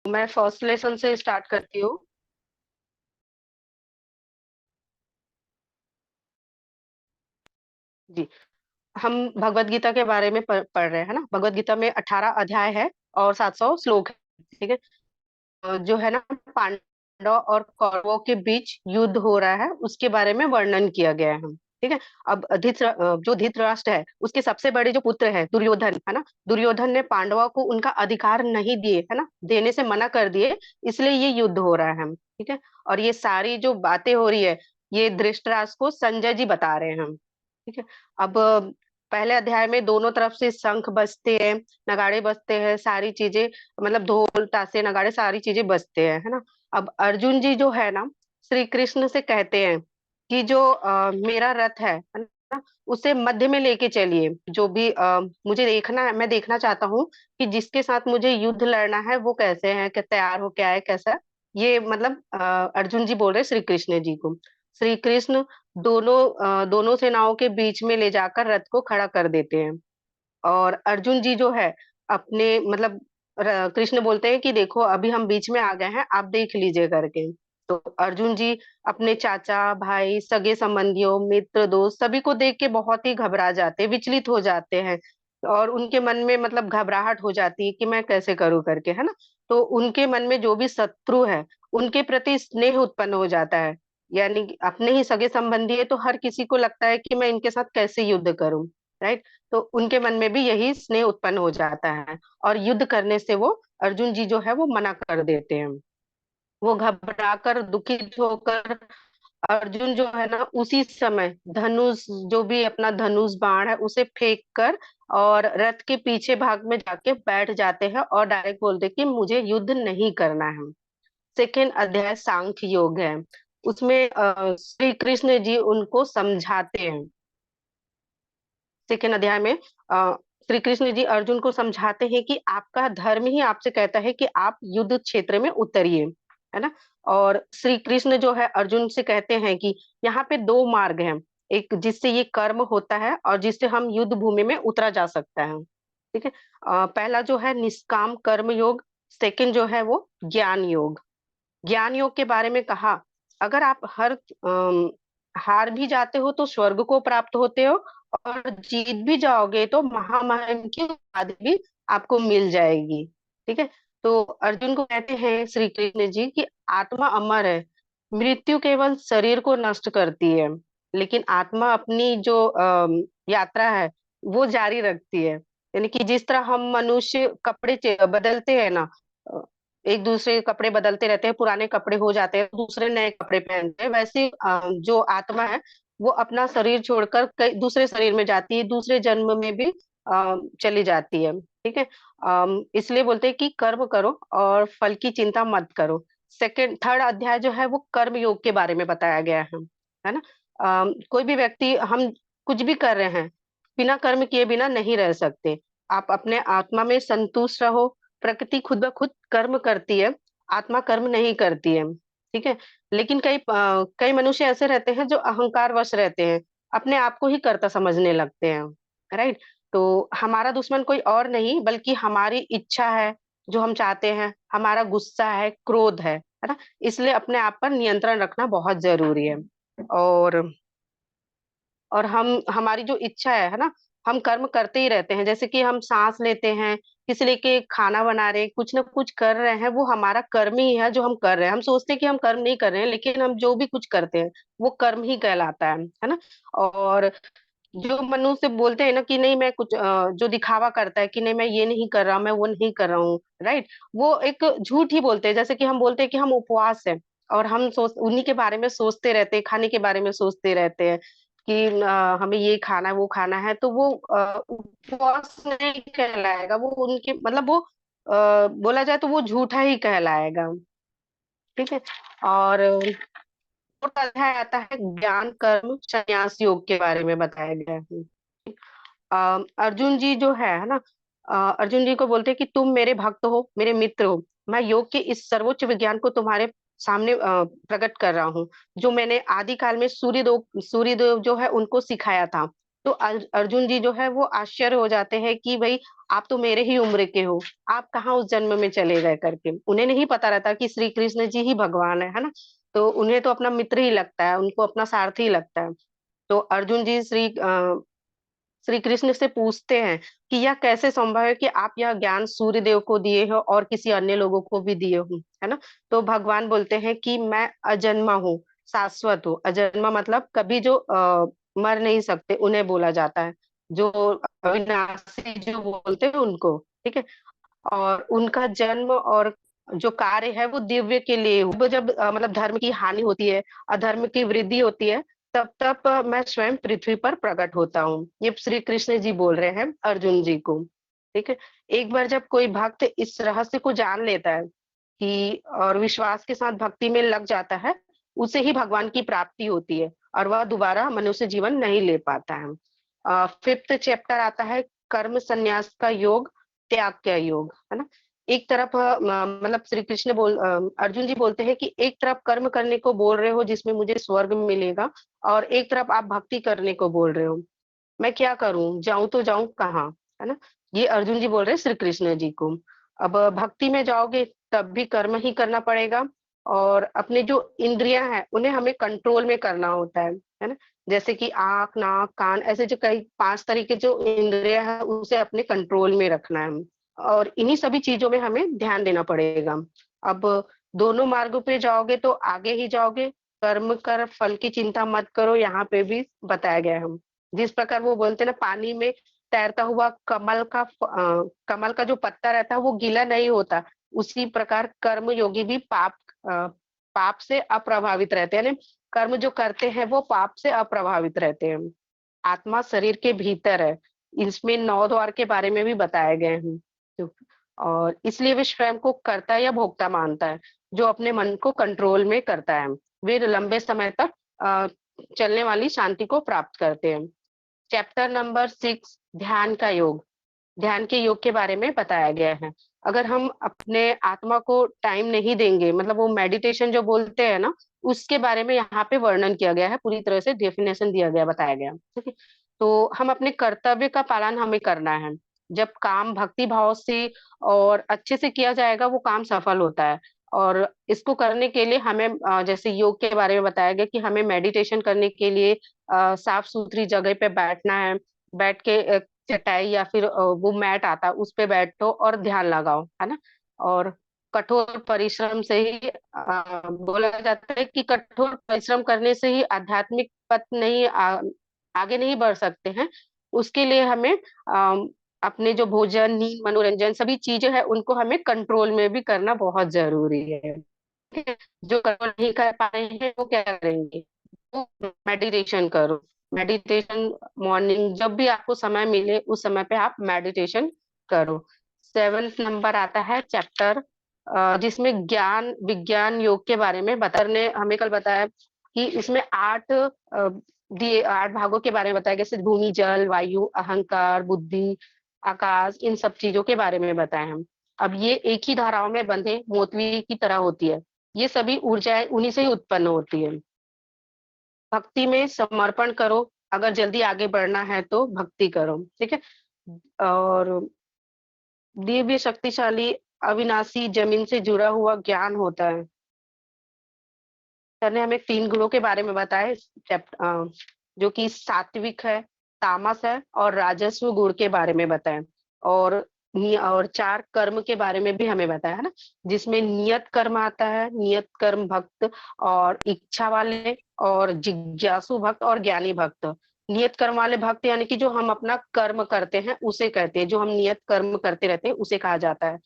मैं first lesson से start करती हूँ। जी। हम भगवत गीता के बारे में पढ़ रहे हैं ना। भगवत गीता में 18 अध्याय है और 700 श्लोक है। ठीक है। जो है ना, पांडव और कौरवों के बीच युद्ध हो रहा है, उसके बारे में वर्णन किया गया है। ठीक है। अब जो धृतराष्ट्र है, उसके सबसे बड़े जो पुत्र है दुर्योधन, है ना, दुर्योधन ने पांडवों को उनका अधिकार नहीं दिए, है ना, देने से मना कर दिए, इसलिए ये युद्ध हो रहा है। ठीक है। और ये सारी जो बातें हो रही है, ये धृतराष्ट्र को संजय जी बता रहे हैं हम। ठीक है। अब पहले अध्याय में दोनों तरफ से शंख बजते हैं, नगाड़े बजते हैं, सारी चीजें, मतलब ढोल ताशे नगाड़े सारी चीजें बजते हैं, है ना। अब अर्जुन जी जो है ना, श्री कृष्ण से कहते हैं कि जो मेरा रथ है ना, उसे मध्य में लेके चलिए। जो भी मुझे देखना है, मैं देखना चाहता हूँ कि जिसके साथ मुझे युद्ध लड़ना है वो कैसे है, क्या तैयार हो, क्या है, कैसा। ये मतलब अर्जुन जी बोल रहे श्री कृष्ण जी को। श्री कृष्ण दोनों सेनाओं के बीच में ले जाकर रथ को खड़ा कर देते हैं। और अर्जुन जी जो है अपने मतलब कृष्ण बोलते हैं कि देखो अभी हम बीच में आ गए हैं, आप देख लीजिए करके। तो अर्जुन जी अपने चाचा भाई सगे संबंधियों मित्र दोस्त सभी को देख के बहुत ही घबरा जाते हैं, विचलित हो जाते हैं। और उनके मन में मतलब घबराहट हो जाती है कि मैं कैसे करूं करके, है ना। तो उनके मन में जो भी शत्रु है, उनके प्रति स्नेह उत्पन्न हो जाता है। यानी कि अपने ही सगे संबंधी है तो हर किसी को लगता है कि मैं इनके साथ कैसे युद्ध करूं। राइट। तो उनके मन में भी यही स्नेह उत्पन्न हो जाता है। और युद्ध करने से वो अर्जुन जी जो है वो मना कर देते हैं। वो घबराकर दुखित होकर अर्जुन जो है ना, उसी समय धनुष, जो भी अपना धनुष बाण है उसे फेंक कर और रथ के पीछे भाग में जाके बैठ जाते हैं और डायरेक्ट बोलते हैं कि मुझे युद्ध नहीं करना है। सेकेंड अध्याय सांख्य योग है। उसमें श्री कृष्ण जी उनको समझाते हैं। सेकेंड अध्याय में श्री कृष्ण जी अर्जुन को समझाते हैं कि आपका धर्म ही आपसे कहता है कि आप युद्ध क्षेत्र में उतरिए, है ना। और श्री कृष्ण जो है अर्जुन से कहते हैं कि यहाँ पे दो मार्ग हैं, एक जिससे ये कर्म होता है और जिससे हम युद्ध भूमि में उतरा जा सकता है। ठीक है। पहला जो है निष्काम कर्म योग, सेकंड जो है वो ज्ञान योग। ज्ञान योग के बारे में कहा, अगर आप हार भी जाते हो तो स्वर्ग को प्राप्त होते हो, और जीत भी जाओगे तो महामहिम की उपाधि भी आपको मिल जाएगी। ठीक है। तो अर्जुन को कहते हैं श्री कृष्ण जी कि आत्मा अमर है, मृत्यु केवल शरीर को नष्ट करती है, लेकिन आत्मा अपनी जो यात्रा है वो जारी रखती है। यानी कि जिस तरह हम मनुष्य कपड़े बदलते हैं ना, एक दूसरे के कपड़े बदलते रहते हैं, पुराने कपड़े हो जाते हैं, दूसरे नए कपड़े पहनते हैं, वैसे जो आत्मा है वो अपना शरीर छोड़कर कई दूसरे शरीर में जाती है, दूसरे जन्म में भी चली जाती है। ठीक है। इसलिए बोलते हैं कि कर्म करो और फल की चिंता मत करो। थर्ड अध्याय जो है वो कर्म योग के बारे में बताया गया है ना। कोई भी व्यक्ति, हम कुछ भी कर रहे हैं, बिना कर्म किए बिना नहीं रह सकते। आप अपने आत्मा में संतुष्ट रहो। प्रकृति खुद ब खुद कर्म करती है, आत्मा कर्म नहीं करती है। ठीक है। लेकिन कई मनुष्य ऐसे रहते हैं जो अहंकार वश रहते हैं, अपने आप को ही कर्ता समझने लगते हैं। राइट। तो हमारा दुश्मन कोई और नहीं बल्कि हमारी इच्छा है, जो हम चाहते हैं, हमारा गुस्सा है, क्रोध है ना। इसलिए अपने आप पर नियंत्रण रखना बहुत जरूरी है। और हम हमारी जो इच्छा है ना, हम कर्म करते ही रहते हैं। जैसे कि हम सांस लेते हैं, किसी लिए खाना बना रहे हैं, कुछ ना कुछ कर रहे हैं, वो हमारा कर्म ही है जो हम कर रहे हैं। हम सोचते हैं कि हम कर्म नहीं कर रहे हैं, लेकिन हम जो भी कुछ करते हैं वो कर्म ही कहलाता है ना। और जो मनुष्य बोलते हैं ना कि नहीं मैं कुछ जो दिखावा करता है कि नहीं मैं ये नहीं कर रहा, मैं वो नहीं कर रहा हूँ, राइट, वो एक झूठ ही बोलते हैं। जैसे कि हम बोलते हैं कि हम उपवास है, और हम सोच उन्हीं के बारे में सोचते रहते हैं, खाने के बारे में सोचते रहते हैं कि हमें ये खाना है वो खाना है, तो वो उपवास नहीं कहलाएगा। वो उनके मतलब वो बोला जाए तो वो झूठा ही कहलाएगा। ठीक है। और चौथा अध्याय आता है ज्ञान कर्म संन्यास योग के बारे में बताया गया है। अर्जुन जी जो है ना, अर्जुन जी को बोलते हैं कि तुम मेरे भक्त हो, मेरे मित्र हो। मैं योग के इस सर्वोच्च विज्ञान को तुम्हारे सामने प्रकट कर रहा हूँ, जो मैंने आदि काल में सूर्यदेव जो है उनको सिखाया था। तो अर्जुन जी जो है वो आश्चर्य हो जाते हैं कि भाई आप तो मेरे ही उम्र के हो, आप कहाँ उस जन्म में चले गए करके। उन्हें नहीं पता रहता कि श्री कृष्ण जी ही भगवान है ना। तो उन्हें तो अपना मित्र ही लगता है, उनको अपना सारथी ही लगता है। तो अर्जुन जी श्री कृष्ण से पूछते हैं कि यह कैसे संभव है कि आप यह ज्ञान सूर्य देव को दिए हो और किसी अन्य लोगों को भी दिए हो, है ना। तो भगवान बोलते हैं कि मैं अजन्मा हूँ, शाश्वत हूँ। अजन्मा मतलब कभी जो मर नहीं सकते उन्हें बोला जाता है, जो अविनाशी जो बोलते हैं उनको। ठीक है। और उनका जन्म और जो कार्य है वो दिव्य के लिए वो जब मतलब धर्म की हानि होती है, अधर्म की वृद्धि होती है, तब तब मैं स्वयं पृथ्वी पर प्रकट होता हूँ। ये श्री कृष्ण जी बोल रहे हैं अर्जुन जी को। ठीक है। एक बार जब कोई भक्त इस रहस्य को जान लेता है कि और विश्वास के साथ भक्ति में लग जाता है, उसे ही भगवान की प्राप्ति होती है और वह दोबारा मनुष्य जीवन नहीं ले पाता है। फिफ्थ चैप्टर आता है कर्म संन्यास का योग, त्याग का योग, है ना। एक तरफ मतलब श्री कृष्ण अर्जुन जी बोलते हैं कि एक तरफ कर्म करने को बोल रहे हो जिसमें मुझे स्वर्ग मिलेगा, और एक तरफ आप भक्ति करने को बोल रहे हो, मैं क्या करूं, जाऊं तो जाऊं कहाँ, है ना। ये अर्जुन जी बोल रहे हैं श्री कृष्ण जी को। अब भक्ति में जाओगे तब भी कर्म ही करना पड़ेगा, और अपने जो इंद्रियां हैं उन्हें हमें कंट्रोल में करना होता है ना। जैसे कि आंख, नाक, कान, ऐसे जो कई 5 तरीके जो इंद्रियां हैं उसे अपने कंट्रोल में रखना है, और इन्हीं सभी चीजों में हमें ध्यान देना पड़ेगा। अब दोनों मार्गों पे जाओगे तो आगे ही जाओगे। कर्म कर, फल की चिंता मत करो, यहाँ पे भी बताया गया है। जिस प्रकार वो बोलते हैं ना, पानी में तैरता हुआ कमल का जो पत्ता रहता है वो गीला नहीं होता, उसी प्रकार कर्म योगी भी पाप से अप्रभावित रहते हैं, यानी कर्म जो करते हैं वो पाप से अप्रभावित रहते हैं। आत्मा शरीर के भीतर है, इसमें 9 द्वार के बारे में भी बताए गए हैं। तो और इसलिए वे स्वयं को कर्ता या भोक्ता मानता है, जो अपने मन को कंट्रोल में करता है। वे लंबे समय तक अ, चलने वाली शांति को प्राप्त करते हैं। चैप्टर नंबर 6, ध्यान का योग। ध्यान के योग के बारे में बताया गया है। अगर हम अपने आत्मा को टाइम नहीं देंगे, मतलब वो मेडिटेशन जो बोलते हैं ना, उसके बारे में यहाँ पे वर्णन किया गया है, पूरी तरह से डेफिनेशन दिया गया, बताया गया। ठीक है। तो हम अपने कर्तव्य का पालन हमें करना है। जब काम भक्ति भाव से और अच्छे से किया जाएगा वो काम सफल होता है। और इसको करने के लिए हमें जैसे योग के बारे में बताया गया कि हमें मेडिटेशन करने के लिए साफ सुथरी जगह पे बैठना है। बैठ के चटाई या फिर वो मैट आता है उस पे बैठो और ध्यान लगाओ, है ना। और कठोर परिश्रम से ही बोला जाता है कि कठोर परिश्रम करने से ही आध्यात्मिक पथ नहीं आगे नहीं बढ़ सकते हैं। उसके लिए हमें अपने जो भोजन, नींद, मनोरंजन सभी चीजें हैं उनको हमें कंट्रोल में भी करना बहुत जरूरी है। ठीक है? जो कंट्रोल नहीं कर पा रहे हैं वो क्या करेंगे, वो मेडिटेशन करो। मेडिटेशन मॉर्निंग जब भी आपको समय मिले उस समय पे आप मेडिटेशन करो। 7th नंबर आता है चैप्टर, जिसमें ज्ञान विज्ञान योग के बारे में बता ने हमें कल बताया कि इसमें 8 भागों के बारे में बताया, जैसे भूमि, जल, वायु, अहंकार, बुद्धि, आकाश, इन सब चीजों के बारे में बताए हम। अब ये एक ही धाराओं में बंधे मोती की तरह होती है। ये सभी ऊर्जाएं उन्हीं से ही उत्पन्न होती है। भक्ति में समर्पण करो, अगर जल्दी आगे बढ़ना है तो भक्ति करो। ठीक है। और दिव्य शक्तिशाली अविनाशी जमीन से जुड़ा हुआ ज्ञान होता है। सर ने हमें 3 गुणों के बारे में बताया, जो कि सात्विक है, तामस है और राजस्व गुण के बारे में बताया। और और 4 कर्म के बारे में भी हमें बताया, है ना। जिसमें नियत कर्म आता है, नियत कर्म भक्त, और इच्छा वाले, और जिज्ञासु भक्त, और ज्ञानी भक्त। नियत कर्म वाले भक्त यानी कि जो हम अपना कर्म करते हैं उसे कहते हैं, जो हम नियत कर्म करते रहते हैं उसे कहा जाता है।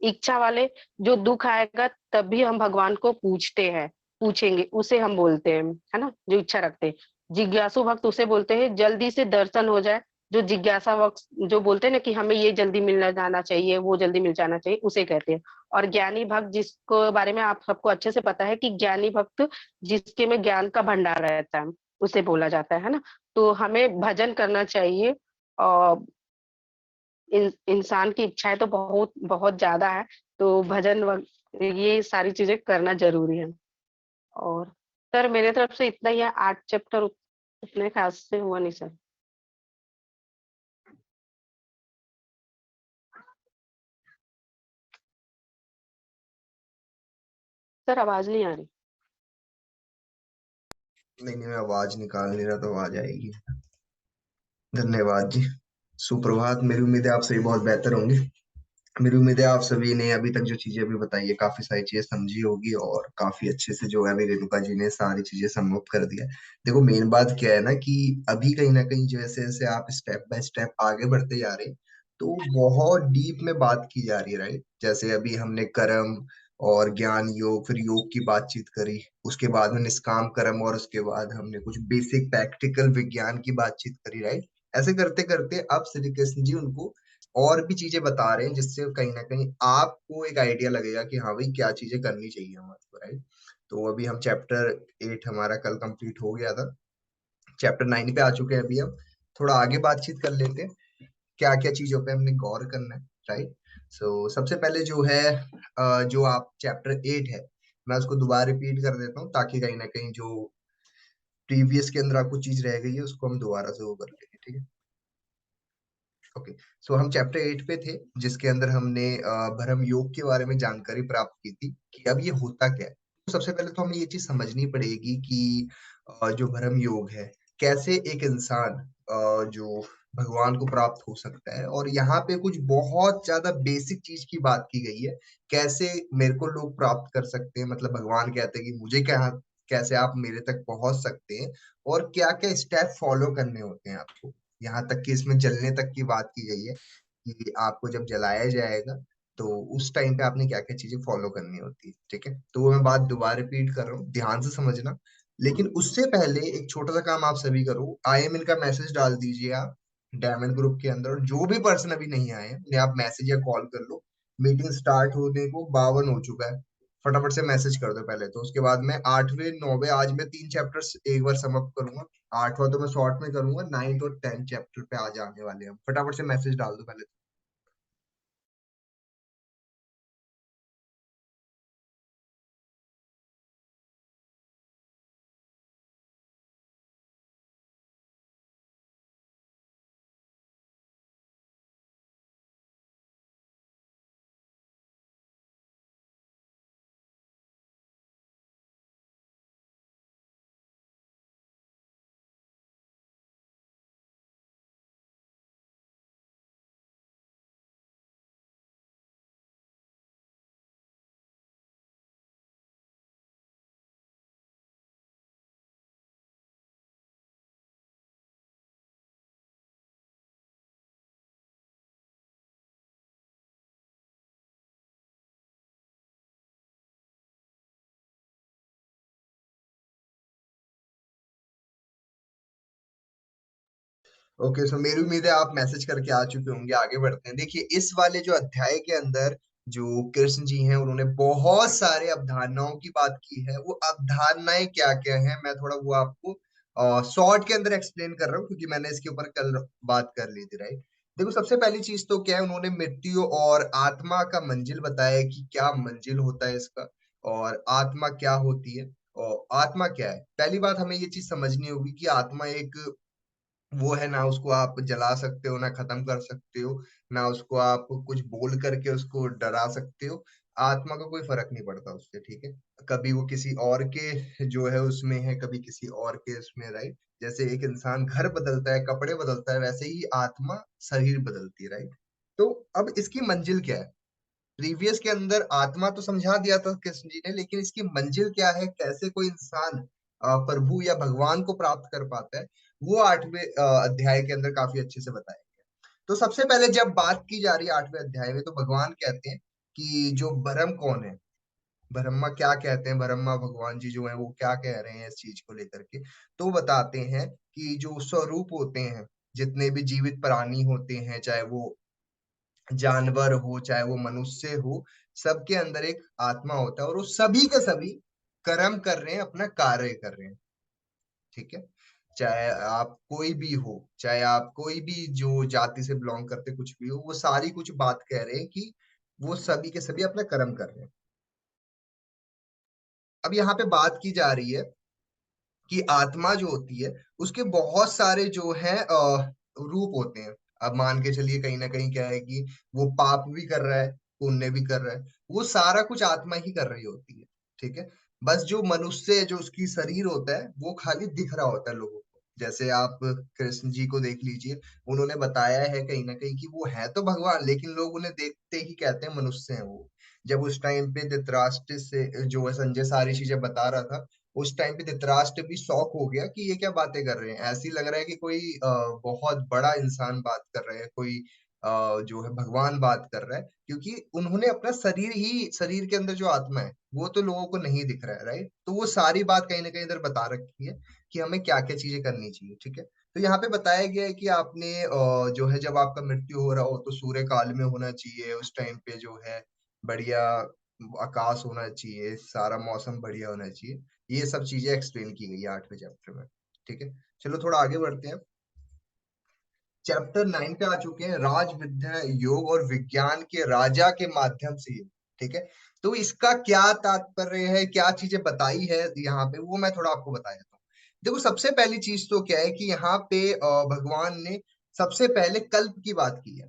इच्छा वाले, जो दुख आएगा तब भी हम भगवान को पूछेंगे उसे हम बोलते हैं, है ना, जो इच्छा रखते हैं। जिज्ञासु भक्त उसे बोलते हैं जल्दी से दर्शन हो जाए, जो जिज्ञासा भक्त जो बोलते हैं ना कि हमें ये जल्दी मिलना जाना चाहिए, वो जल्दी मिल जाना चाहिए, उसे कहते हैं। और ज्ञानी भक्त, जिसको बारे में आप सबको अच्छे से पता है कि ज्ञानी भक्त जिसके में ज्ञान का भंडार रहता है, उसे बोला जाता है ना। तो हमें भजन करना चाहिए। और इंसान की इच्छाएं तो बहुत बहुत ज्यादा है, तो ये सारी चीजें करना जरूरी है। और सर मेरे तरफ से इतना ही है, 8 चैप्टर उतने खास से हुआ नहीं सर। सर आवाज नहीं आ रही। नहीं नहीं, मैं आवाज निकाल नहीं रहा तो आवाज आएगी। धन्यवाद जी। सुप्रभात। मेरी उम्मीद है आप सभी बहुत बेहतर होंगे। मेरी उम्मीद है आप सभी ने अभी तक जो चीजें अभी बताई है काफी सारी चीजें समझी होगी और काफी अच्छे से जो है अभी रेणुका जी ने सारी चीजें समाप्त कर दिया है। देखो मेन बात क्या है ना कि अभी कहीं ना कहीं जैसे जैसे आप स्टेप बाय स्टेप आगे बढ़ते जा रहे हैं तो बहुत डीप में बात की जा रही है, राइट। जैसे अभी हमने कर्म और ज्ञान योग, फिर योग की बातचीत करी, उसके बाद में निष्काम कर्म, और उसके बाद हमने कुछ बेसिक प्रैक्टिकल विज्ञान की बातचीत करी, राइट। ऐसे करते करते अब श्री कृष्ण जी उनको और भी चीजें बता रहे हैं जिससे कहीं ना कहीं आपको एक आइडिया लगेगा कि हाँ भाई क्या चीजें करनी चाहिए हमारे को, राइट। तो अभी हम चैप्टर 8 हमारा कल कंप्लीट हो गया था। चैप्टर 9 पे आ चुके हैं। अभी हम थोड़ा आगे बातचीत कर लेते हैं क्या क्या चीजों पे हमने गौर करना है, राइट। सबसे पहले जो है जो आप चैप्टर 8 है, मैं उसको दोबारा रिपीट कर देता हूँ ताकि कहीं ना कहीं जो प्रीवियस के अंदर आपको चीज रह गई है उसको हम दोबारा से वो कर लेंगे, ठीक है। ओके। हम चैप्टर 8 पे थे जिसके अंदर हमने भ्रम योग के बारे में जानकारी प्राप्त की थी कि अब ये होता क्या है। तो सबसे पहले तो हमें ये चीज समझनी पड़ेगी कि जो भ्रम योग है, कैसे एक इंसान जो भगवान को प्राप्त हो सकता है। और यहाँ पे कुछ बहुत ज्यादा बेसिक चीज की बात की गई है, कैसे मेरे को लोग प्राप्त कर सकते हैं, मतलब भगवान कहते हैं कि मुझे क्या, कैसे आप मेरे तक पहुंच सकते हैं और क्या क्या स्टेप फॉलो करने होते हैं आपको। यहाँ तक कि इसमें जलने तक की बात की गई है कि आपको जब जलाया जाएगा तो उस टाइम पे आपने क्या क्या चीजें फॉलो करनी होती है, ठीक है। तो वो मैं बात दोबारा रिपीट कर रहा हूँ, ध्यान से समझना। लेकिन उससे पहले एक छोटा सा काम आप सभी करो, IMN का मैसेज डाल दीजिए आप डायमंड ग्रुप के अंदर, और जो भी पर्सन अभी नहीं आए हैं उन्हें आप मैसेज या कॉल कर लो। मीटिंग स्टार्ट होने को 52 हो चुका है। फटाफट से मैसेज कर दो पहले तो, उसके बाद मैं 8वें 9वें, आज मैं 3 चैप्टर्स एक बार समाप्त करूंगा। 8वां तो मैं शॉर्ट में करूंगा, 9th और 10th चैप्टर पे आज आने वाले हैं। फटाफट से मैसेज डाल दो पहले। ओके, सो मेरी उम्मीद है आप मैसेज करके आ चुके होंगे। आगे बढ़ते हैं। देखिए इस वाले जो अध्याय के अंदर जो कृष्ण जी हैं उन्होंने बहुत सारे अवधारणाओं की बात की है। वो अवधारणाएं क्या क्या हैं मैं थोड़ा वो आपको शॉर्ट के अंदर एक्सप्लेन कर रहा हूँ क्योंकि मैंने इसके ऊपर कल बात कर ली थी, राइट। देखो सबसे पहली चीज तो क्या है, उन्होंने मृत्यु और आत्मा का मंजिल बताया कि क्या मंजिल होता है इसका, और आत्मा क्या होती है। और आत्मा क्या है, पहली बात हमें ये चीज समझनी होगी कि आत्मा एक वो है ना, उसको आप जला सकते हो ना खत्म कर सकते हो, ना उसको आप कुछ बोल करके उसको डरा सकते हो। आत्मा का कोई फर्क नहीं पड़ता उससे, ठीक है। कभी वो किसी और के जो है उसमें है, कभी किसी और के उसमें, राइट। जैसे एक इंसान घर बदलता है, कपड़े बदलता है, वैसे ही आत्मा शरीर बदलती है, राइट। तो अब इसकी मंजिल क्या है, प्रीवियस के अंदर आत्मा तो समझा दिया था कृष्ण जी ने, लेकिन इसकी मंजिल क्या है, कैसे कोई इंसान प्रभु या भगवान को प्राप्त कर पाता है, वो 8वें अध्याय के अंदर काफी अच्छे से बताया गया। तो सबसे पहले जब बात की जा रही है 8वें अध्याय में, तो भगवान कहते हैं कि जो ब्रह्म कौन है, ब्रह्मा क्या कहते हैं, ब्रह्मा भगवान जी जो है वो क्या कह रहे हैं इस चीज को लेकर के। तो वो बताते हैं कि जो स्वरूप होते हैं, जितने भी जीवित प्राणी होते हैं, चाहे वो जानवर हो चाहे वो मनुष्य हो, सबके अंदर एक आत्मा होता है और वो सभी के सभी कर्म कर रहे हैं, अपना कार्य कर रहे हैं, ठीक है। चाहे आप कोई भी हो, चाहे आप कोई भी जो जाति से बिलोंग करते कुछ भी हो, वो सारी कुछ बात कह रहे हैं कि वो सभी के सभी अपना कर्म कर रहे हैं। अब यहाँ पे बात की जा रही है कि आत्मा जो होती है उसके बहुत सारे जो है रूप होते हैं। अब मान के चलिए कहीं ना कहीं क्या है कि वो पाप भी कर रहा है, पुण्य भी कर रहा है, वो सारा कुछ आत्मा ही कर रही होती है, ठीक है। बस जो मनुष्य जो उसकी शरीर होता है वो खाली दिख रहा होता है लोगों को। जैसे आप कृष्ण जी को देख लीजिए, उन्होंने बताया है कहीं ना कहीं कि वो है तो भगवान, लेकिन लोग उन्हें देखते ही कहते हैं मनुष्य हैं वो। जब उस टाइम पे धृतराष्ट्र से जो है संजय सारी चीजें बता रहा था, उस टाइम पे धृतराष्ट्र भी शॉक हो गया कि ये क्या बातें कर रहे हैं, ऐसी लग रहा है कि कोई बहुत बड़ा इंसान बात कर रहे हैं, कोई जो है भगवान बात कर रहा है, क्योंकि उन्होंने अपना शरीर के अंदर जो आत्मा है वो तो लोगों को नहीं दिख रहा है, राइट। तो वो सारी बात कहीं ना कहीं इधर बता रखी है कि हमें क्या क्या चीजें करनी चाहिए, ठीक है। तो यहाँ पे बताया गया है कि आपने जो है जब आपका मृत्यु हो रहा हो तो सूर्य काल में होना चाहिए, उस टाइम पे जो है बढ़िया आकाश होना चाहिए, सारा मौसम बढ़िया होना चाहिए। ये सब चीजें एक्सप्लेन की गई है 8वें चैप्टर में, ठीक है। चलो थोड़ा आगे बढ़ते हैं। चैप्टर 9 पे आ चुके हैं, राज विद्या योग और विज्ञान के राजा के माध्यम से योग, ठीक है। तो इसका क्या तात्पर्य है, क्या चीजें बताई है यहाँ पे, वो मैं थोड़ा आपको बता देता हूँ। देखो सबसे पहली चीज तो क्या है कि यहाँ पे भगवान ने सबसे पहले कल्प की बात की है,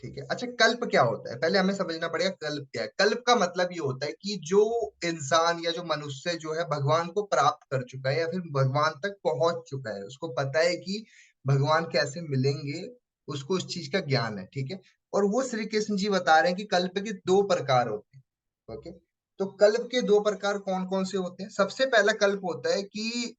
ठीक है। अच्छा कल्प क्या होता है, पहले हमें समझना पड़ेगा कल्प क्या है। कल्प का मतलब ये होता है कि जो इंसान या जो मनुष्य जो है भगवान को प्राप्त कर चुका है या फिर भगवान तक पहुंच चुका है, उसको पता है कि भगवान कैसे मिलेंगे, उसको उस चीज का ज्ञान है, ठीक है। और वो श्री कृष्ण जी बता रहे हैं कि कल्प के दो प्रकार होते हैं, ओके। तो कल्प के दो प्रकार कौन कौन से होते हैं? सबसे पहला कल्प होता है कि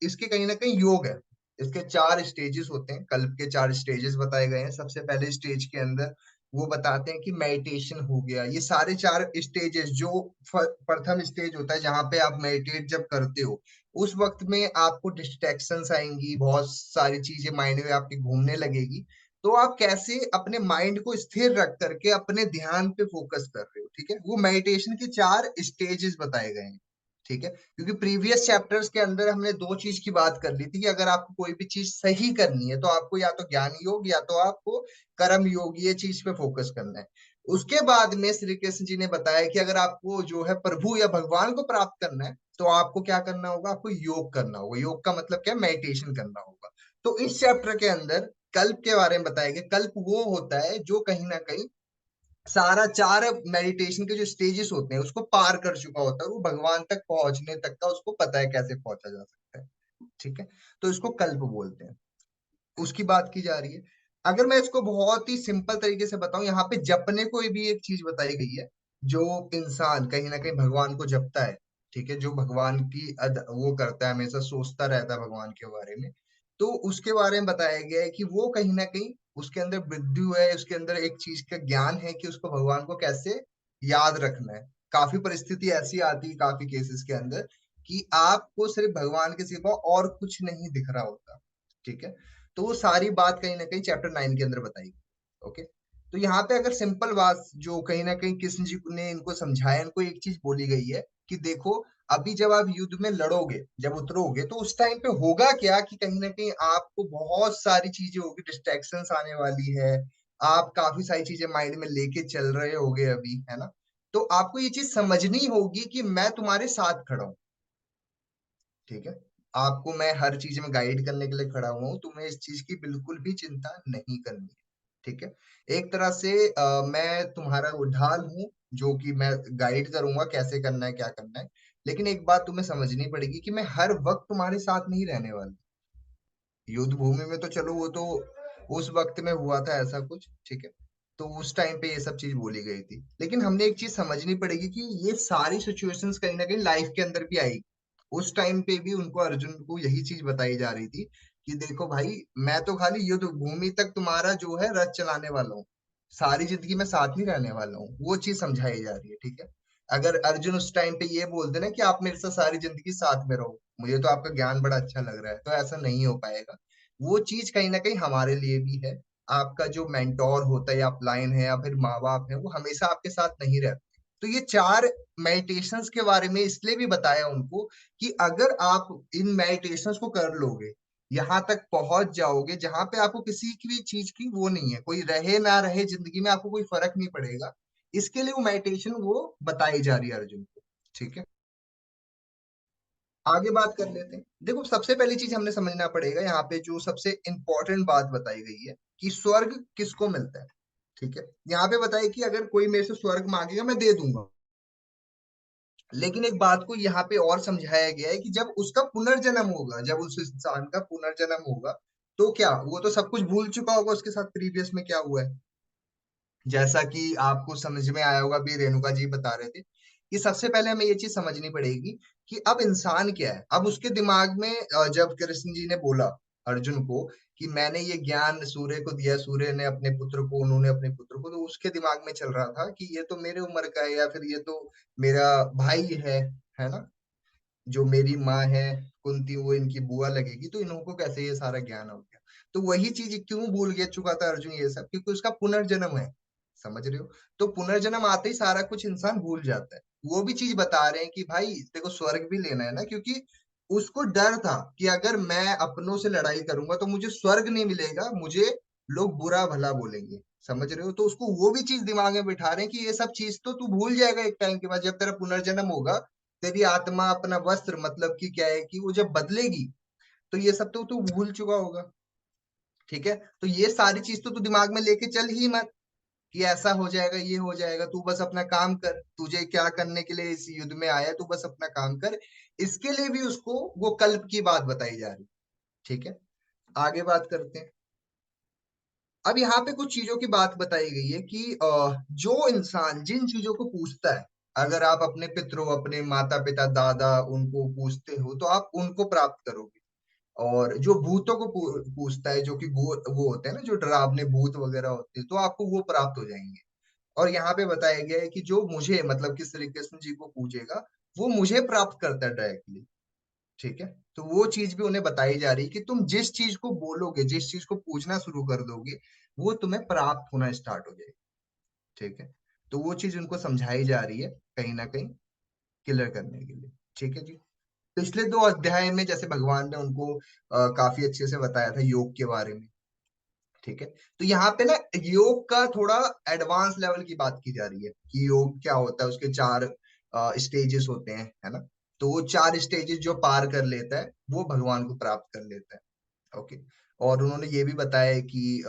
इसके कहीं ना कहीं योग है। इसके 4 स्टेजेस होते हैं, कल्प के 4 स्टेजेस बताए गए हैं। सबसे पहले स्टेज के अंदर वो बताते हैं कि मेडिटेशन हो गया। ये सारे 4 स्टेजेस, जो प्रथम स्टेज होता है जहां पे आप मेडिटेट जब करते हो, उस वक्त में आपको डिस्ट्रैक्शंस आएंगी, बहुत सारी चीजें माइंड में आपके घूमने लगेगी। तो आप कैसे अपने माइंड को स्थिर रख करके अपने ध्यान पे फोकस कर रहे हो, ठीक है। वो मेडिटेशन के 4 स्टेजेस बताए गए हैं, ठीक है। क्योंकि प्रीवियस चैप्टर्स के अंदर हमने 2 चीज की बात कर ली थी कि अगर आपको कोई भी चीज सही करनी है तो आपको या तो ज्ञान योग या तो आपको कर्म योग, ये चीज पे फोकस करना है। उसके बाद में श्री कृष्ण जी ने बताया कि अगर आपको जो है प्रभु या भगवान को प्राप्त करना है तो आपको क्या करना होगा, आपको योग करना होगा। योग का मतलब क्या है, मेडिटेशन करना होगा। तो इस चैप्टर के अंदर कल्प के बारे में बताया गया। कल्प वो होता है जो कहीं ना कहीं सारा 4 मेडिटेशन के जो स्टेजेस होते हैं उसको पार कर चुका होता है, और वो भगवान तक पहुंचने तक का उसको पता है कैसे पहुंचा जा सकता है, ठीक है। तो इसको कल्प बोलते हैं, उसकी बात की जा रही है। अगर मैं इसको बहुत ही सिंपल तरीके से बताऊं, यहाँ पे जपने को भी एक चीज बताई गई है। जो इंसान कहीं ना कहीं भगवान को जपता है, ठीक है, जो भगवान की वो करता है, हमेशा सोचता रहता है भगवान के बारे में, तो उसके बारे में बताया गया है कि वो कहीं ना कहीं उसके अंदर बुद्धि है, उसके अंदर एक चीज का ज्ञान है कि उसको भगवान को कैसे याद रखना है। काफी परिस्थिति ऐसी आती है काफी केसेस के अंदर कि आपको सिर्फ भगवान के सिवा और कुछ नहीं दिख रहा होता, ठीक है। तो वो सारी बात कहीं ना कहीं चैप्टर 9 के अंदर बताई गई, ओके। तो यहाँ पे अगर सिंपल बात जो कहीं ना कहीं कृष्ण जी ने इनको समझाया, इनको एक चीज बोली गई है कि देखो, अभी जब आप युद्ध में लड़ोगे, जब उतरोगे, तो उस टाइम पे होगा क्या कि कहीं ना कहीं आपको बहुत सारी चीजें होगी, डिस्ट्रैक्शंस आने वाली है, आप काफी सारी चीजें माइंड में लेके चल रहे होगे अभी, है ना। तो आपको ये चीज समझनी होगी कि मैं तुम्हारे साथ खड़ा हूँ, ठीक है। आपको मैं हर चीज में गाइड करने के लिए खड़ा हुआ हूँ, तुम्हें इस चीज की बिल्कुल भी चिंता नहीं करनी है, ठीक है। एक तरह से मैं तुम्हारा वो ढाल हूँ, जो कि मैं गाइड करूंगा कैसे करना है क्या करना है। लेकिन एक बात तुम्हें समझनी पड़ेगी कि मैं हर वक्त तुम्हारे साथ नहीं रहने वाला। युद्ध भूमि में तो चलो वो तो उस वक्त में हुआ था ऐसा कुछ, ठीक है। तो उस टाइम पे ये सब चीज बोली गई थी, लेकिन हमने एक चीज समझनी पड़ेगी कि ये सारी सिचुएशंस कहीं ना कहीं लाइफ के अंदर भी आई। उस टाइम पे भी उनको, अर्जुन को यही चीज बताई जा रही थी कि देखो भाई, मैं तो खाली युद्ध भूमि तक तुम्हारा जो है रथ चलाने वाला हूँ, सारी जिंदगी में साथ नहीं रहने वाला हूँ, वो चीज समझाई जा रही है, ठीक है। अगर अर्जुन उस टाइम पे ये बोलते ना कि आप मेरे साथ सारी जिंदगी साथ में रहो, मुझे तो आपका ज्ञान बड़ा अच्छा लग रहा है, तो ऐसा नहीं हो पाएगा। वो चीज कहीं ना कहीं हमारे लिए भी है। आपका जो मेंटोर होता है या अपलाइन है या फिर माँ बाप है, वो हमेशा आपके साथ नहीं रहते। तो ये 4 मेडिटेशंस के बारे में इसलिए भी बताया उनको कि अगर आप इन मेडिटेशंस को कर लोगे, यहाँ तक पहुंच जाओगे जहां पे आपको किसी की भी चीज की वो नहीं है, कोई रहे ना रहे जिंदगी में आपको कोई फर्क नहीं पड़ेगा। इसके लिए वो मेडिटेशन वो बताई जा रही है अर्जुन को, ठीक है। आगे बात कर लेते हैं। देखो सबसे पहली चीज हमने समझना पड़ेगा, यहाँ पे जो सबसे इंपॉर्टेंट बात बताई गई है कि स्वर्ग किसको मिलता है, ठीक है। यहाँ पे बताइए कि अगर कोई मेरे से स्वर्ग मांगेगा मैं दे दूंगा, लेकिन एक बात को यहाँ पे और समझाया गया है कि जब उसका पुनर्जन्म होगा, जब उस इंसान का पुनर्जन्म होगा, तो क्या वो तो सब कुछ भूल चुका होगा उसके साथ प्रीवियस में क्या हुआ है। जैसा कि आपको समझ में आया होगा, भी रेणुका जी बता रहे थे कि सबसे पहले हमें ये चीज समझनी पड़ेगी कि अब इंसान क्या है। अब उसके दिमाग में जब कृष्ण जी ने बोला अर्जुन को कि मैंने ये ज्ञान सूर्य को दिया, सूर्य ने अपने पुत्र को, उन्होंने अपने पुत्र को, तो उसके दिमाग में चल रहा था कि ये तो मेरे उम्र का है, या फिर ये तो मेरा भाई है ना, जो मेरी माँ है कुंती, वो इनकी बुआ लगेगी, तो इनको कैसे ये सारा ज्ञान हो गया। तो वही चीज क्यों भूल गया चुका था अर्जुन ये सब, क्योंकि उसका पुनर्जन्म है। समझ रहे हो? तो पुनर्जन्म आते ही सारा कुछ इंसान भूल जाता है। वो भी चीज बता रहे हैं कि भाई देखो स्वर्ग भी लेना है ना, क्योंकि उसको डर था कि अगर मैं अपनों से लड़ाई करूंगा तो मुझे स्वर्ग नहीं मिलेगा, मुझे लोग बुरा भला बोलेंगे। समझ रहे हो? तो उसको वो भी चीज दिमाग में बिठा रहे हैं कि ये सब चीज तो तू भूल जाएगा एक टाइम के बाद, जब तेरा पुनर्जन्म होगा, तेरी आत्मा अपना वस्त्र, मतलब कि क्या है कि वो जब बदलेगी, तो ये सब तो तू भूल चुका होगा। ठीक है? तो ये सारी चीज तो तू दिमाग में लेके चल ही मत कि ऐसा हो जाएगा, ये हो जाएगा। तू बस अपना काम कर, तुझे क्या करने के लिए इस युद्ध में आया है, तू बस अपना काम कर। इसके लिए भी उसको वो कल्प की बात बताई जा रही। ठीक है? आगे बात करते हैं। अब यहाँ पे कुछ चीजों की बात बताई गई है कि जो इंसान जिन चीजों को पूछता है, अगर आप अपने पितरों, अपने माता पिता, दादा, उनको पूछते हो तो आप उनको प्राप्त करोगे। और जो भूतों को पूछता है, जो कि वो होते हैं ना, जो डरावने भूत वगैरह होते हैं, तो आपको वो प्राप्त हो जाएंगे। और यहाँ पे बताया गया है कि जो मुझे, मतलब कि श्री कृष्ण जी को पूजेगा, वो मुझे प्राप्त करता है डायरेक्टली। ठीक है? तो वो चीज भी उन्हें बताई जा रही है कि तुम जिस चीज को बोलोगे, जिस चीज को पूछना शुरू कर दोगे, वो तुम्हें प्राप्त होना स्टार्ट हो जाएगी। ठीक है? तो वो चीज उनको समझाई जा रही है, कहीं ना कहीं क्लियर करने के लिए। ठीक है जी। पिछले 2 अध्याय में जैसे भगवान ने उनको काफी अच्छे से बताया था योग के बारे में। ठीक है? तो यहाँ पे ना योग का थोड़ा एडवांस लेवल की बात की जा रही है कि योग क्या होता है, उसके 4 स्टेजेस होते हैं, है ना। तो वो 4 स्टेजेस जो पार कर लेता है वो भगवान को प्राप्त कर लेता है। ओके। और उन्होंने ये भी बताया है कि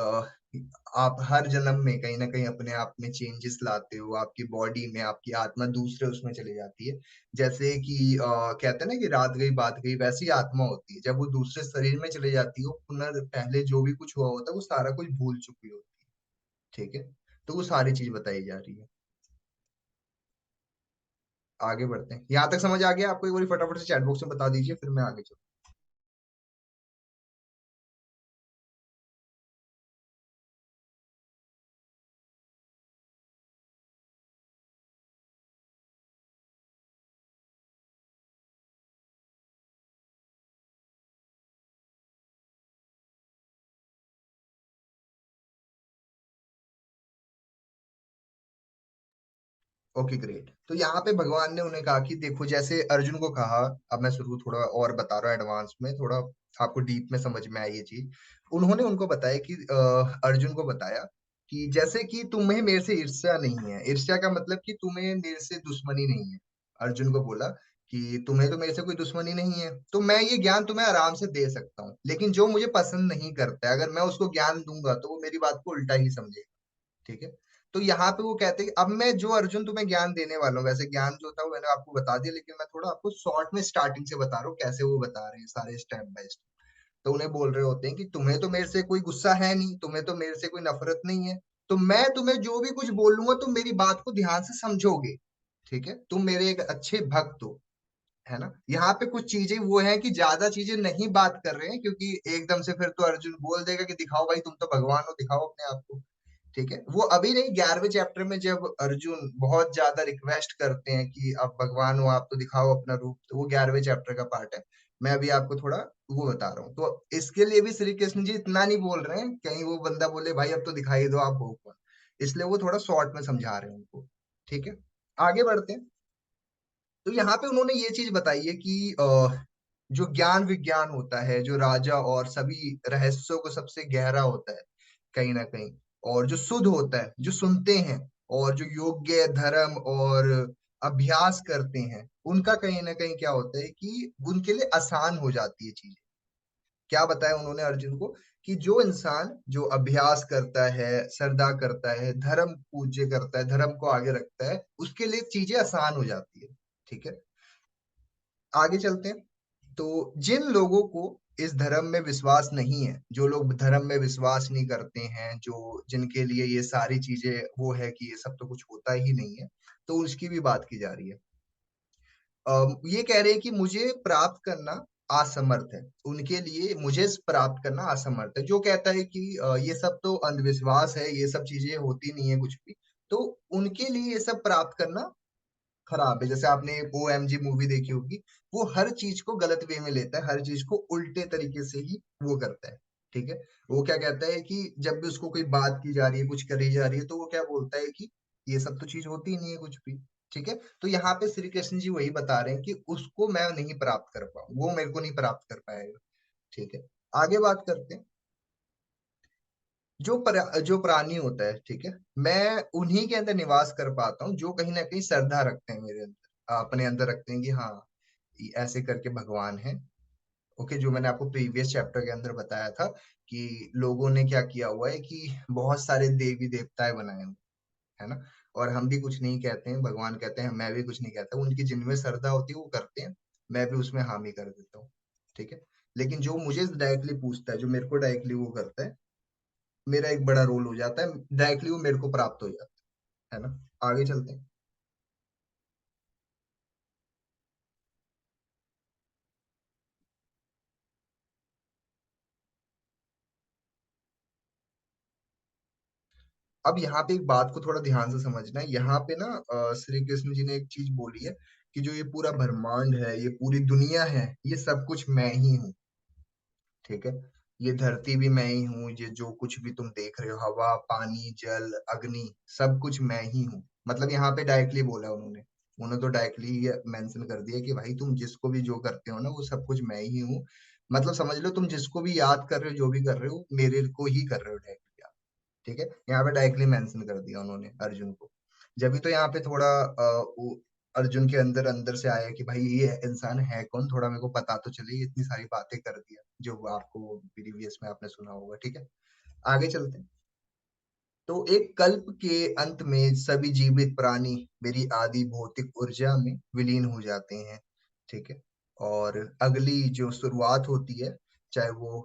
आप हर जन्म में कहीं ना कहीं अपने आप में चेंजेस लाते हो, आपकी बॉडी में आपकी आत्मा दूसरे उसमें चली जाती है। जैसे कि कहते हैं ना कि रात गई बात गई, वैसी आत्मा होती है, जब वो दूसरे शरीर में चली जाती है, पहले जो भी कुछ हुआ होता है वो सारा कुछ भूल चुकी होती है। ठीक है? तो वो सारी चीज बताई जा रही है। आगे बढ़ते हैं। यहाँ तक समझ आ गया आपको? एक बार फटाफट से चैट बॉक्स में बता दीजिए, फिर मैं आगे चलूँ। Okay great. तो यहाँ पे भगवान ने उन्हें कहा कि देखो, जैसे अर्जुन को कहा, अब मैं शुरू थोड़ा और बता रहा हूँ एडवांस में, थोड़ा आपको डीप में समझ में आई ये चीज। उन्होंने उनको बताया कि अर्जुन को बताया कि जैसे कि तुम्हें मेरे से ईर्ष्या नहीं है। ईर्ष्या का मतलब कि तुम्हें मेरे से दुश्मनी नहीं है। अर्जुन को बोला कि तुम्हें तो मेरे से कोई दुश्मनी नहीं है, तो मैं ये ज्ञान तुम्हें आराम से दे सकता हूँ, लेकिन जो मुझे पसंद नहीं करता है, अगर मैं उसको ज्ञान दूंगा तो वो मेरी बात को उल्टा ही समझेगा। ठीक है? तो यहाँ पे वो कहते हैं कि अब मैं जो अर्जुन तुम्हें ज्ञान देने वाला हूँ, वैसे ज्ञान जो था वो मैंने आपको बता दिया, लेकिन मैं थोड़ा आपको शॉर्ट में स्टार्टिंग से बता रहा हूँ कैसे वो बता रहे हैं सारे स्टेप बाय स्टेप। तो उन्हें बोल रहे होते हैं कि तुम्हें तो मेरे से कोई गुस्सा है नहीं, तुम्हें तो मेरे से कोई नफरत नहीं है, तो मैं तुम्हें जो भी कुछ बोलूंगा तुम मेरी बात को ध्यान से समझोगे। ठीक है? तुम मेरे एक अच्छे भक्त हो, है ना। यहाँ पे कुछ चीजें वो है कि ज्यादा चीजें नहीं बात कर रहे हैं, क्योंकि एकदम से फिर तो अर्जुन बोल देगा कि दिखाओ भाई, तुम तो भगवान हो, दिखाओ अपने आप को। ठीक है? वो अभी नहीं, 11वें चैप्टर में जब अर्जुन बहुत ज्यादा रिक्वेस्ट करते हैं कि अब भगवान हो आप, तो दिखाओ अपना रूप, तो वो 11वें चैप्टर का पार्ट है। मैं अभी आपको थोड़ा वो बता रहा हूँ। तो इसके लिए भी श्री कृष्ण जी इतना नहीं बोल रहे हैं, कहीं वो बंदा बोले भाई अब तो दिखाई दो आप हो कौन। इसलिए वो थोड़ा शॉर्ट में समझा रहे हैं उनको। ठीक है? आगे बढ़ते हैं। तो यहाँ पे उन्होंने ये चीज बताई है कि जो ज्ञान विज्ञान होता है, जो राजा और सभी रहस्यों को सबसे गहरा होता है कहीं ना कहीं, और जो शुद्ध होता है, जो सुनते हैं, और जो योग्य धर्म और अभ्यास करते हैं, उनका कहीं ना कहीं क्या होता है कि उनके लिए आसान हो जाती है चीजें। क्या बताया उन्होंने अर्जुन को कि जो इंसान जो अभ्यास करता है, श्रद्धा करता है, धर्म पूज्य करता है, धर्म को आगे रखता है, उसके लिए चीजें आसान हो जाती है। ठीक है, आगे चलते हैं। तो जिन लोगों को इस धर्म में विश्वास नहीं है, जो लोग धर्म में विश्वास नहीं करते हैं, जो जिनके लिए ये सारी चीजें वो है कि ये सब तो कुछ होता ही नहीं है, तो उसकी भी बात की जा रही है। ये कह रहे हैं कि मुझे प्राप्त करना असमर्थ है, उनके लिए मुझे प्राप्त करना असमर्थ है। जो कहता है कि ये सब तो अंधविश्वास है, ये सब चीजें होती नहीं है कुछ भी, तो उनके लिए ये सब प्राप्त करना खराब है। जैसे आपने ओएमजी मूवी देखी होगी, वो हर चीज को गलत वे में लेता है, हर चीज को उल्टे तरीके से ही वो करता है। ठीक है, वो क्या कहता है कि जब भी उसको कोई बात की जा रही है, कुछ करी जा रही है, तो वो क्या बोलता है कि ये सब तो चीज होती ही नहीं है कुछ भी। ठीक है, तो यहाँ पे श्री कृष्ण जी वही बता रहे हैं कि उसको मैं नहीं प्राप्त कर पाऊँ, वो मेरे को नहीं प्राप्त कर पाएगा। ठीक है, आगे बात करते हैं। जो प्राणी होता है, ठीक है, मैं उन्हीं के अंदर निवास कर पाता हूँ जो कहीं ना कहीं श्रद्धा रखते हैं मेरे अंदर, अपने अंदर रखते हैं कि हाँ, ऐसे करके भगवान है। ओके, जो मैंने आपको प्रीवियस चैप्टर के अंदर बताया था कि लोगों ने क्या किया हुआ है कि बहुत सारे देवी देवताएं बनाए हुए, है ना, और हम भी कुछ नहीं कहते हैं, भगवान कहते हैं, मैं भी कुछ नहीं कहता, उनकी जिनमें श्रद्धा होती है वो करते हैं, मैं भी उसमें हामी कर देता हूँ। ठीक है, लेकिन जो मुझे डायरेक्टली पूछता है, जो मेरे को डायरेक्टली वो करता है, मेरा एक बड़ा रोल हो जाता है, डायरेक्टली वो मेरे को प्राप्त हो जाता है ना। आगे चलते हैं। अब यहाँ पे एक बात को थोड़ा ध्यान से समझना है। यहाँ पे ना श्री कृष्ण जी ने एक चीज बोली है कि जो ये पूरा ब्रह्मांड है, ये पूरी दुनिया है, ये सब कुछ मैं ही हूँ। ठीक है, ये धरती भी मैं ही हूँ, ये जो कुछ भी तुम देख रहे हो, हवा, पानी, जल, अग्नि, सब कुछ मैं ही हूँ। मतलब यहाँ पे डायरेक्टली बोला है उन्होंने, उन्होंने तो डायरेक्टली ये मेंशन कर दिया कि भाई तुम जिसको भी जो करते हो ना, वो सब कुछ मैं ही हूँ। मतलब समझ लो, तुम जिसको भी याद कर रहे हो, जो भी कर रहे हो, मेरे को ही कर रहे हो डायरेक्टली। ठीक है, यहाँ पे डायरेक्टली मेंशन कर दिया उन्होंने अर्जुन को। जब भी तो यहाँ पे थोड़ा अर्जुन के अंदर अंदर से आया कि भाई ये इंसान है कौन, थोड़ा मेरे को पता तो चले, ये इतनी सारी बातें कर दिया जो आपको प्रीवियस में आपने सुना होगा। ठीक है, आगे चलते हैं। तो एक कल्प के अंत में सभी जीवित प्राणी मेरी आदि भौतिक ऊर्जा में विलीन हो जाते हैं। ठीक है, और अगली जो शुरुआत होती है, चाहे वो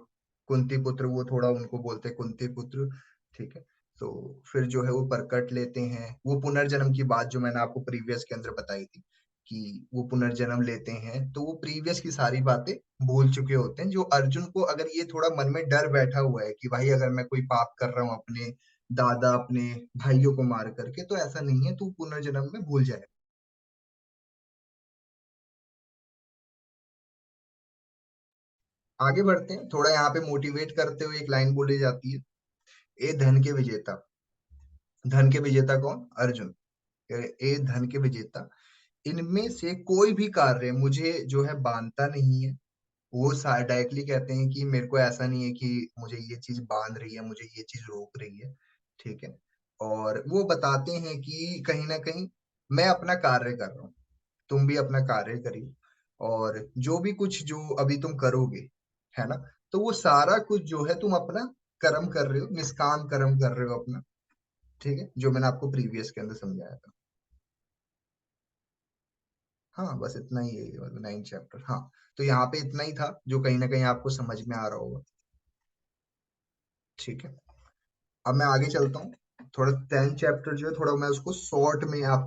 कुंती पुत्र, वो थोड़ा उनको बोलते हैं कुंती पुत्र। ठीक है, तो फिर जो है वो प्रकट लेते हैं, वो पुनर्जन्म की बात जो मैंने आपको प्रीवियस के अंदर बताई थी कि वो पुनर्जन्म लेते हैं, तो वो प्रीवियस की सारी बातें भूल चुके होते हैं। जो अर्जुन को अगर ये थोड़ा मन में डर बैठा हुआ है कि भाई अगर मैं कोई पाप कर रहा हूँ अपने दादा, अपने भाइयों को मार करके, तो ऐसा नहीं है, तू पुनर्जन्म में भूल जाए। आगे बढ़ते हैं, थोड़ा यहाँ पे मोटिवेट करते हुए एक लाइन बोली जाती है, ए धन के विजेता। धन के विजेता कौन? अर्जुन। ए धन के विजेता, इनमें से कोई भी कार्य मुझे जो है बांधता नहीं है। वो डायरेक्टली कहते हैं कि मेरे को ऐसा नहीं है कि मुझे ये चीज बांध रही है, मुझे ये चीज रोक रही है। ठीक है, और वो बताते हैं कि कहीं ना कहीं मैं अपना कार्य कर रहा हूँ, तुम भी अपना कार्य करिए, और जो भी कुछ जो अभी तुम करोगे, है ना, तो वो सारा कुछ जो है तुम अपना कर्म कर रहे हो, निष्काम कर्म कर रहे हो अपना। ठीक है, जो मैंने आपको प्रीवियस के अंदर समझाया था। हाँ, बस इतना ही है, मतलब 9 चैप्टर। हाँ, तो यहाँ पे इतना ही था जो कहीं ना कहीं आपको समझ में आ रहा होगा। ठीक है, अब मैं आगे चलता हूँ। थोड़ा 10 चैप्टर जो है, थोड़ा मैं उसको शॉर्ट में आपको